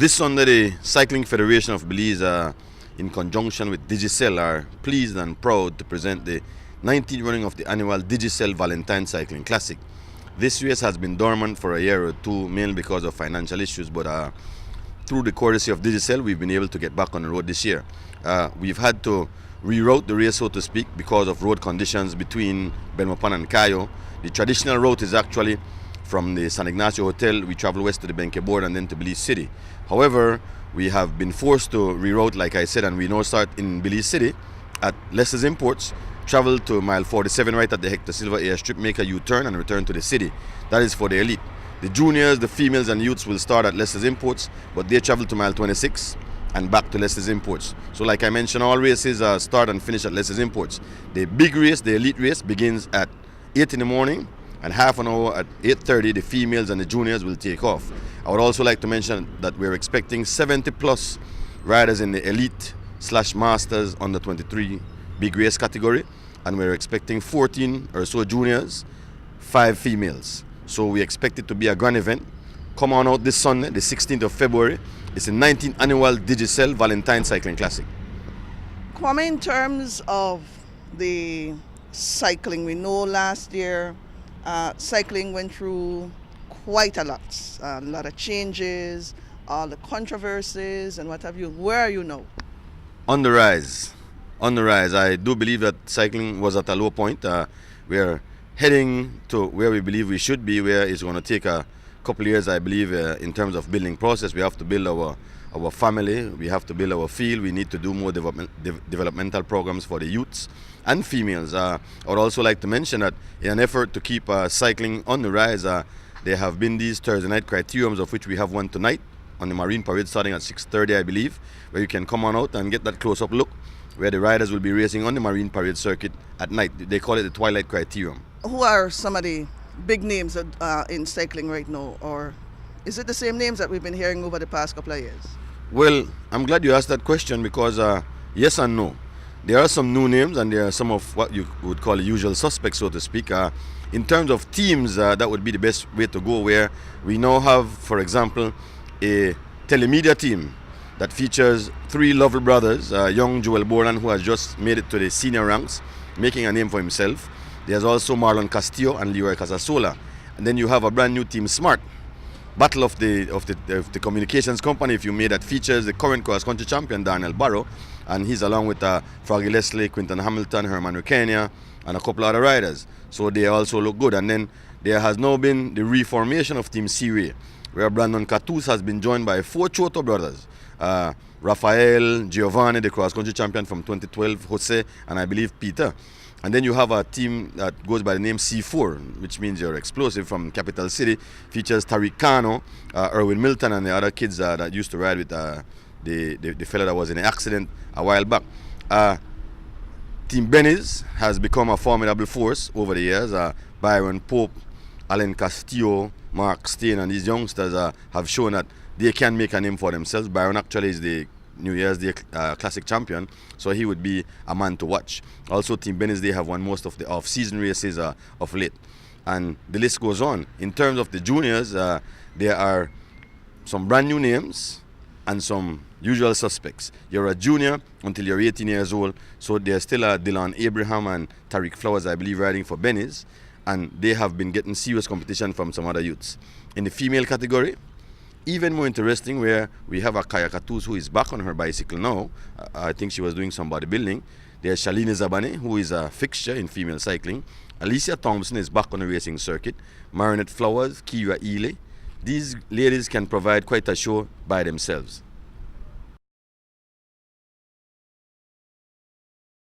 This Sunday, the Cycling Federation of Belize, in conjunction with Digicel, are pleased and proud to present the 19th running of the annual Digicel Valentine Cycling Classic. This race has been dormant for a year or two, mainly because of financial issues, but through the courtesy of Digicel, we've been able to get back on the road this year. We've had to reroute the race, so to speak, because of road conditions between Belmopan and Cayo. The traditional route is actually from the San Ignacio Hotel. We travel west to the Benque Board and then to Belize City. However, we have been forced to reroute, like I said, and we now start in Belize City at Lester's Imports, travel to mile 47 right at the Hector Silva airstrip, make a U-turn and return to the city. That is for the elite. The juniors, the females and youths will start at Lester's Imports, but they travel to mile 26 and back to Lester's Imports. So like I mentioned, all races start and finish at Lester's Imports. The big race, the elite race, begins at 8 in the morning, and half an hour at 8:30, the females and the juniors will take off. I would also like to mention that we're expecting 70 plus riders in the elite / masters under 23 big race category, and we're expecting 14 or so juniors, 5 females. So we expect it to be a grand event. Come on out this Sunday, the 16th of February. It's the 19th annual Digicel Valentine Cycling Classic. Kwame, in terms of the cycling, we know last year cycling went through quite a lot of changes, all the controversies and what have you. Where are you now? On the rise. On the rise. I do believe that cycling was at a low point. We're heading to where we believe we should be, where it's going to take a couple of years, I believe, in terms of building process. We have to build our family, we have to build our field, we need to do more developmental programs for the youths and females. I would also like to mention that in an effort to keep cycling on the rise, there have been these Thursday night criteriums, of which we have one tonight on the Marine Parade starting at 6:30, I believe, where you can come on out and get that close-up look, where the riders will be racing on the Marine Parade circuit at night. They call it the Twilight Criterium. Who are some of the big names in cycling right now, or is it the same names that we've been hearing over the past couple of years? Well, I'm glad you asked that question because yes and no. There are some new names and there are some of what you would call the usual suspects, so to speak. In terms of teams, that would be the best way to go, where we now have, for example, a telemedia team that features 3 lovely brothers, young Joel Borland, who has just made it to the senior ranks, making a name for himself. There's also Marlon Castillo and Leroy Casasola. And then you have a brand new team, Smart, battle of the communications company, if you may, that features the current cross-country champion, Darnell Barrow, and he's along with Froggy Leslie, Quinton Hamilton, Herman Ricania, and a couple other riders. So they also look good. And then there has now been the reformation of Team Seaway, where Brandon Catus has been joined by 4 Choto brothers, Rafael, Giovanni, the cross-country champion from 2012, Jose, and I believe Peter. And then you have a team that goes by the name C4, which means you're explosive, from Capital City. Features Tariq Kano, Erwin Milton, and the other kids that used to ride with the fellow that was in an accident a while back. Team Benny's has become a formidable force over the years. Byron Pope, Alan Castillo, Mark Stain, and these youngsters have shown that they can make a name for themselves. Byron actually is the New Year's Day Classic champion, so he would be a man to watch. Also, Team Benny's, they have won most of the off-season races of late. And the list goes on. In terms of the juniors, there are some brand new names and some usual suspects. You're a junior until you're 18 years old, so there's still Dylan Abraham and Tariq Flowers, I believe, riding for Benny's, and they have been getting serious competition from some other youths. In the female category, even more interesting, where we have a Kaya Catus, who is back on her bicycle now. I think she was doing some bodybuilding. There's Shaline Zabane, who is a fixture in female cycling. Alicia Thompson is back on the racing circuit. Marinette Flowers, Kira Ely. These ladies can provide quite a show by themselves.